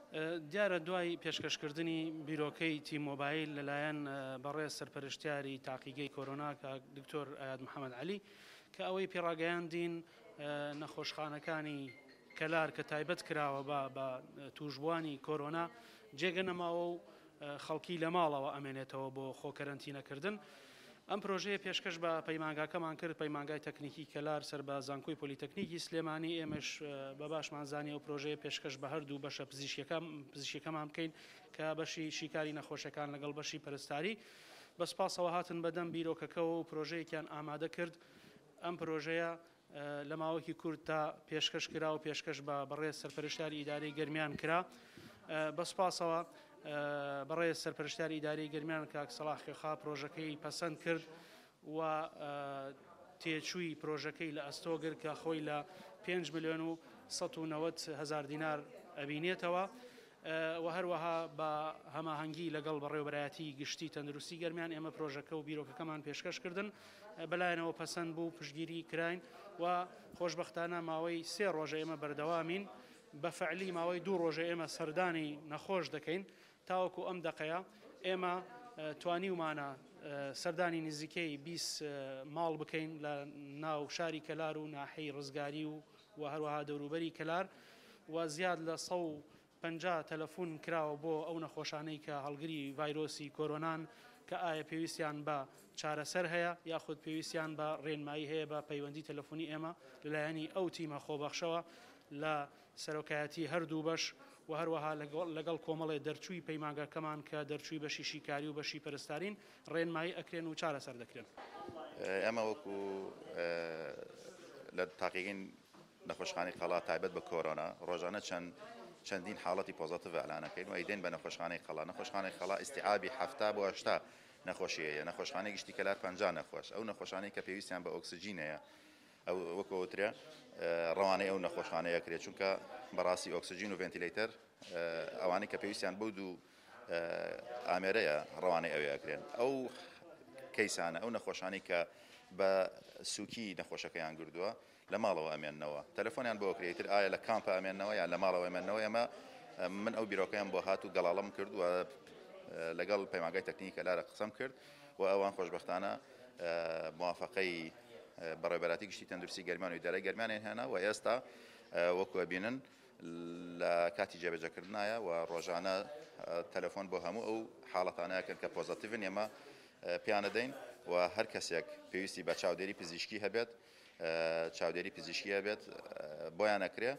دیارە دوای پێشکەشکردنی بیرۆکەی تیمۆبایل لەلایەن بەڕێز سەرپەرشتیاری تاقیگەی کۆرۆنا کە دکتۆر ئایاد محەممەد علی کە ئەوەی پێڕاگەیاندین نەخۆشخانەکانی کەلار کە تایبەت کراوە بە توشبوانی کۆرۆنا جێگەنەماوە و خەڵکی لە ماڵەوە ئەمێنێتەوە بۆ خۆکەرەنتینەکردن. ئەم پرۆژەیە پێشکەش بە پەیمانگاکەمان کرد، پەیمانگای تەکنیکی کەلار سەر بە زانکۆی پۆلیتەکنیکی سلێمانی. ئێمەش بە باشمانزانی ئەو پرۆژەیە پێشکەش بە هەردوو بەشە پزیشکەکەمان بکەین کە بەشی شیکاری نەخۆشەکان لەگەڵ بەشی پەرستاری. بە سپاسەوە هاتن بەدەم بیرۆکەکەەوە و پرۆژەیەکیان ئامادە کرد. ئەم پرۆژەیە لە ماوەکی کورت تا پێشکەش کرا و پێشکەش بە بەڕێز سەرپەرشتیاری ئیدارەی گەرمیان کرا. بە سپاسەوە بەڕێز سەرپەرشتیاری ئیدارەی گەرمیان کاک سەلاح خێخا پرۆژەکەی پەسەند کرد و تێچووی پرۆژەکەی لە ئەستۆگر کە خۆی لە 5,190,000 دینار ئەبینێتەوە و هەروەها بە هەماهەنگی لەگەڵ بەڕێوەبەرایەتی گشتی تەندروستی گەرمیان ئێمە پرۆژەکە و بیرۆکەکەمان پێشکەش کردن. بەلایەنەوە پەسەند بوو، پشتگیری کراین و خۆشبەختانە ماوەی 3 ڕۆژە ئێمە بەردەوامین. بە فعلی ماوەی 2 ڕۆژە ئێمە سەردانی نەخۆش دەکەین. تاوەکو ئەم دقەیە ئێمە توانیومانە سەردانی نزیکەی 20 ماڵ بکەین لە ناو شاری کەلار و ناحەی ڕزگاری و هەروەها دەوروبەری کەلار و زیاد لە 150 تەلەفۆن کراوە بۆ ئەو نەخۆشانەی کە هەڵگری ڤایرۆسی کۆرۆنان کە ئایا پێویستیان بە چارەسەر هەیە یاخود پێویستیان بە ڕێنمایی هەیە بە پەیوەندی تەلەفۆنی ئێمە لەلایەنی ئەو تیمە خۆبەخشەوە لە سەرۆکایەتی هەردوو بەش و هەروەها لەگەڵ کۆمەڵێ دەرچووی پەیمانگاکەمان کە دەرچووی بەشی شیکاری و بەشی پەرستارین ڕێنمایی ئەکرێن و چارەسەر دەکرێن. ئەمە وەکو لە تاقیگەین نەخۆشخانەی قەڵا تایبەت بە کۆرۆنا ڕۆژانە چەندین حاڵەتی پۆزەتیڤ ئەعلانەکەین و ئەیدێن بە نەخۆشخانەی قەڵا. نەخۆشخانەی قەڵا ئیستیعابی 70 بۆ 80 نەخۆشیەیە. نەخۆشخانەی گشتی کەلار 50 نەخۆش. ئەو نەخۆشانەی کە پێویستیان بە ئۆکسجینەیە ئەو وەکوترێ ڕەوانەی ئەو نەخۆشخانەیە کرێت، چونکە بەڕاستی ئۆکسجین و ڤێنتیلەیتەر ئەوانەی کە پێویستیان بەو دوو ئامێرەیە ڕەوانەی ئەوەیەکرێن. ئەو کەیسانە ئەو نەخۆشانی کە بە سووکی نەخۆشەکەیان گردووە لە ماڵەوە ئەمێننەوە، تەلەفۆنیان بۆ کرێتتر ئایا لە کامپە ئەمێننەوە یان لە ماڵەوە ئەمێننەوە. ئێمە من ئەو بیرۆکەیان بۆ هات و گەڵاڵم کرد و لەگەڵ پەیمانگای تەکنیکی کەلارە قسەم کرد و ئەوان خۆشبەختانە موافقەی بەڕێوەبەراتی گشتی تەندروستی گەرمیان و ئیدارەی گەرمیانیان هێنا و ئێستا وەکو ئەبینن لە کاتی جێبەجەکردنایە و ڕۆژانە تەلەفۆن بۆ هەموو ئەو حاڵەتانەیەکەن کە پۆزەتیڤن ئێمە پیانەدەین و هەر کەسێک پێویستی بە چاودێری پزیشکی هەبێت چاودێری پزیشکی هەبێت بۆیان ئەکرێ